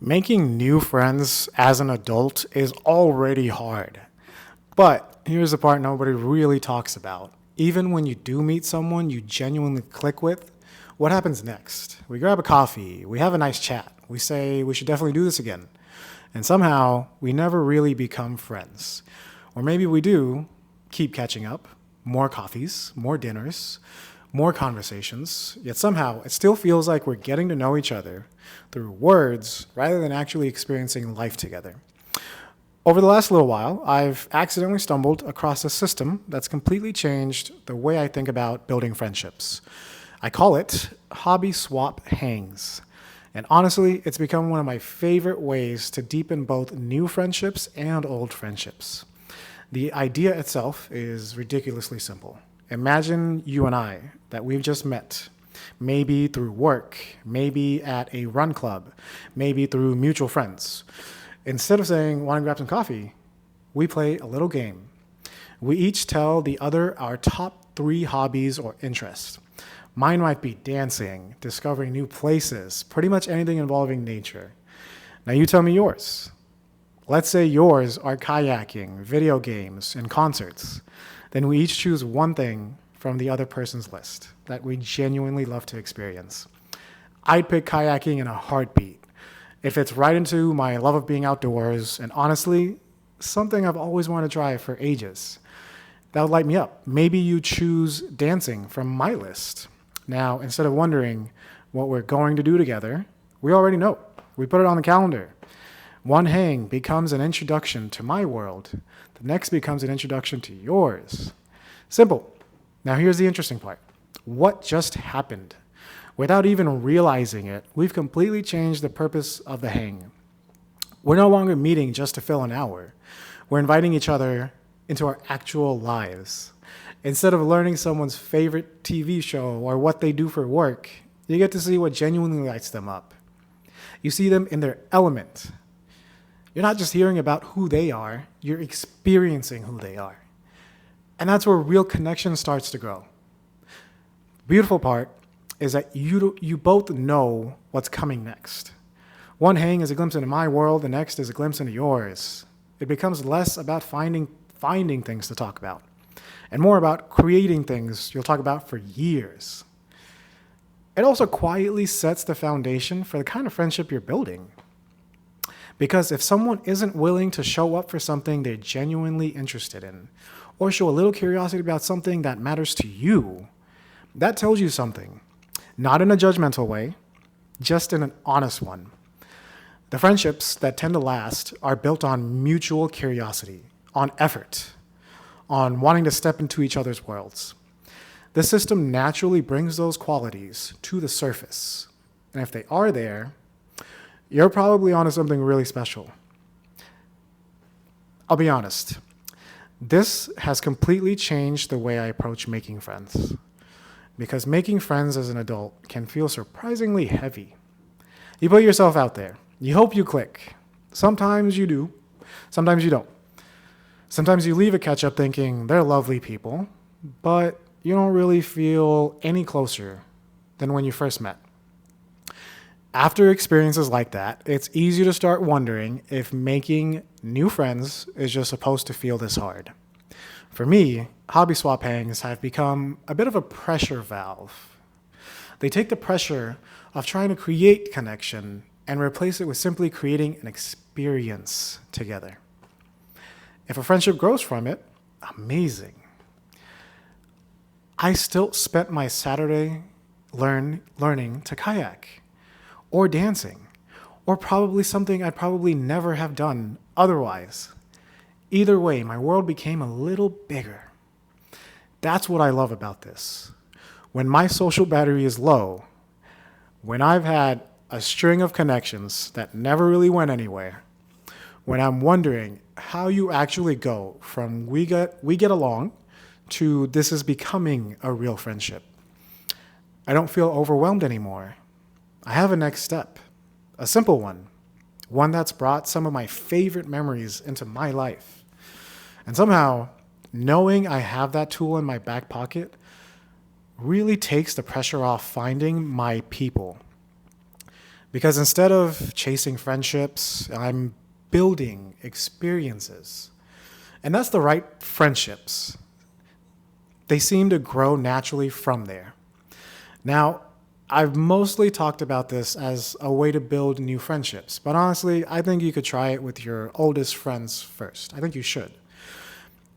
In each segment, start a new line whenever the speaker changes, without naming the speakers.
Making new friends as an adult is already hard. But here's the part nobody really talks about. Even when you do meet someone you genuinely click with, what happens next? We grab a coffee, we have a nice chat, we say we should definitely do this again. And somehow we never really become friends. Or maybe we do keep catching up, more coffees, more dinners, more conversations, yet somehow it still feels like we're getting to know each other through words rather than actually experiencing life together. Over the last little while, I've accidentally stumbled across a system that's completely changed the way I think about building friendships. I call it hobby swap hangs. And honestly, it's become one of my favorite ways to deepen both new friendships and old friendships. The idea itself is ridiculously simple. Imagine you and I that we've just met, maybe through work, maybe at a run club, maybe through mutual friends. Instead of saying, want to grab some coffee, we play a little game. We each tell the other our top 3 hobbies or interests. Mine might be dancing, discovering new places, pretty much anything involving nature. Now you tell me yours. Let's say yours are kayaking, video games, and concerts. Then we each choose one thing from the other person's list that we genuinely love to experience. I'd pick kayaking in a heartbeat. It fits right into my love of being outdoors, and honestly, something I've always wanted to try for ages. That would light me up. Maybe you choose dancing from my list. Now, instead of wondering what we're going to do together, we already know. We put it on the calendar. One hang becomes an introduction to my world. The next becomes an introduction to yours. Simple. Now here's the interesting part. What just happened? Without even realizing it, we've completely changed the purpose of the hang. We're no longer meeting just to fill an hour. We're inviting each other into our actual lives. Instead of learning someone's favorite TV show or what they do for work, you get to see what genuinely lights them up. You see them in their element. You're not just hearing about who they are, you're experiencing who they are. And that's where real connection starts to grow. Beautiful part is that you both know what's coming next. One hang is a glimpse into my world, the next is a glimpse into yours. It becomes less about finding things to talk about and more about creating things you'll talk about for years. It also quietly sets the foundation for the kind of friendship you're building. Because if someone isn't willing to show up for something they're genuinely interested in, or show a little curiosity about something that matters to you, that tells you something. Not in a judgmental way, just in an honest one. The friendships that tend to last are built on mutual curiosity, on effort, on wanting to step into each other's worlds. The system naturally brings those qualities to the surface. And if they are there, you're probably onto something really special. I'll be honest. This has completely changed the way I approach making friends. Because making friends as an adult can feel surprisingly heavy. You put yourself out there. You hope you click. Sometimes you do. Sometimes you don't. Sometimes you leave a catch-up thinking they're lovely people, but you don't really feel any closer than when you first met. After experiences like that, it's easy to start wondering if making new friends is just supposed to feel this hard. For me, hobby swap hangs have become a bit of a pressure valve. They take the pressure of trying to create connection and replace it with simply creating an experience together. If a friendship grows from it, amazing. I still spent my Saturday learning to kayak, or dancing, or probably something I'd probably never have done otherwise. Either way, my world became a little bigger. That's what I love about this. When my social battery is low, when I've had a string of connections that never really went anywhere, when I'm wondering how you actually go from we get along to this is becoming a real friendship, I don't feel overwhelmed anymore. I have a next step, a simple one that's brought some of my favorite memories into my life. And somehow, knowing I have that tool in my back pocket really takes the pressure off finding my people. Because instead of chasing friendships, I'm building experiences. And that's the right friendships. They seem to grow naturally from there. Now, I've mostly talked about this as a way to build new friendships, but honestly, I think you could try it with your oldest friends first. I think you should.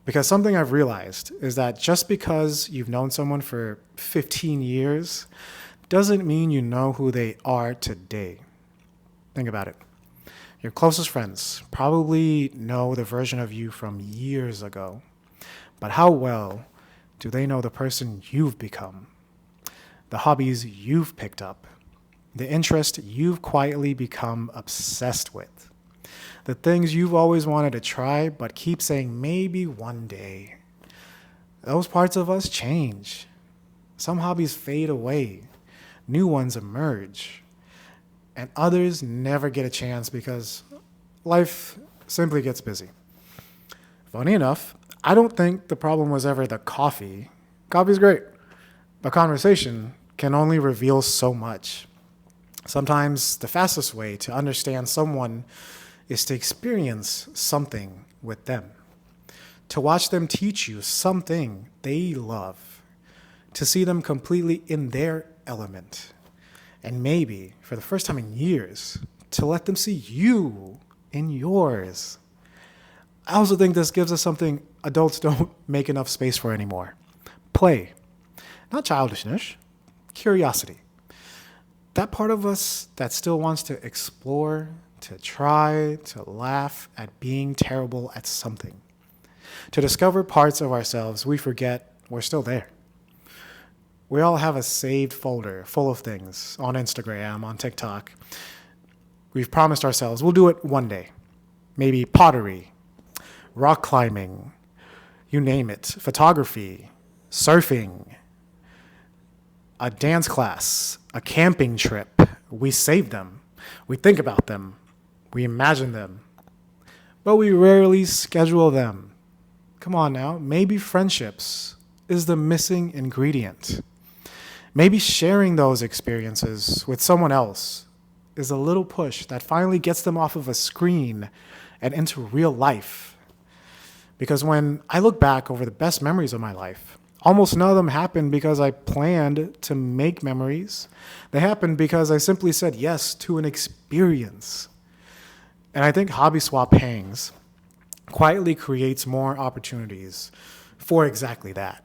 Because something I've realized is that just because you've known someone for 15 years doesn't mean you know who they are today. Think about it. Your closest friends probably know the version of you from years ago, but how well do they know the person you've become? The hobbies you've picked up, the interest you've quietly become obsessed with, the things you've always wanted to try but keep saying maybe one day. Those parts of us change. Some hobbies fade away, new ones emerge, and others never get a chance because life simply gets busy. Funny enough, I don't think the problem was ever the coffee. Coffee's great, but conversation can only reveal so much. Sometimes the fastest way to understand someone is to experience something with them, to watch them teach you something they love, to see them completely in their element, and maybe, for the first time in years, to let them see you in yours. I also think this gives us something adults don't make enough space for anymore. Play. Not childishness, curiosity. That part of us that still wants to explore, to try, to laugh at being terrible at something. To discover parts of ourselves we forget we're still there. We all have a saved folder full of things on Instagram, on TikTok. We've promised ourselves we'll do it one day. Maybe pottery, rock climbing, you name it, photography, surfing, a dance class, a camping trip. We save them. We think about them. We imagine them. But we rarely schedule them. Come on now, maybe friendships is the missing ingredient. Maybe sharing those experiences with someone else is a little push that finally gets them off of a screen and into real life. Because when I look back over the best memories of my life, almost none of them happened because I planned to make memories. They happened because I simply said yes to an experience. And I think Hobby Swap Hangs quietly creates more opportunities for exactly that.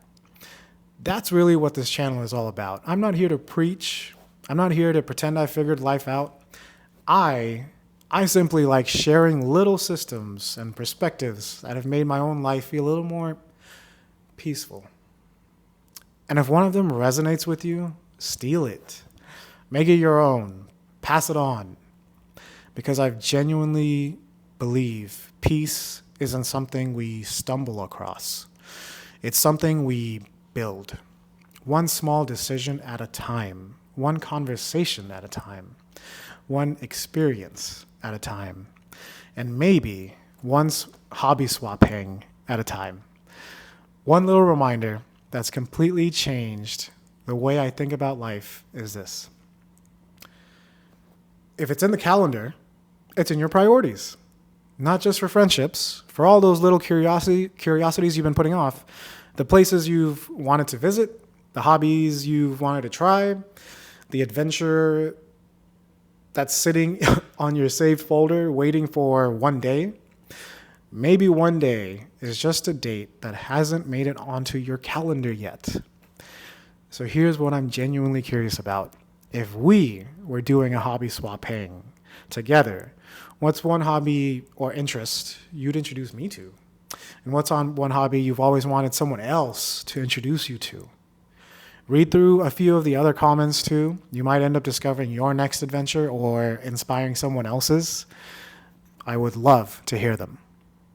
That's really what this channel is all about. I'm not here to preach. I'm not here to pretend I figured life out. I simply like sharing little systems and perspectives that have made my own life feel a little more peaceful. And if one of them resonates with you, steal it. Make it your own. Pass it on. Because I genuinely believe peace isn't something we stumble across. It's something we build. One small decision at a time. One conversation at a time. One experience at a time. And maybe one hobby swap hang at a time. One little reminder that's completely changed the way I think about life is this. If it's in the calendar, it's in your priorities. Not just for friendships, for all those little curiosities you've been putting off, the places you've wanted to visit, the hobbies you've wanted to try, the adventure that's sitting on your saved folder waiting for one day. Maybe one day is just a date that hasn't made it onto your calendar yet. So here's what I'm genuinely curious about. If we were doing a hobby swap hang together, what's one hobby or interest you'd introduce me to? And what's on one hobby you've always wanted someone else to introduce you to? Read through a few of the other comments too. You might end up discovering your next adventure or inspiring someone else's. I would love to hear them.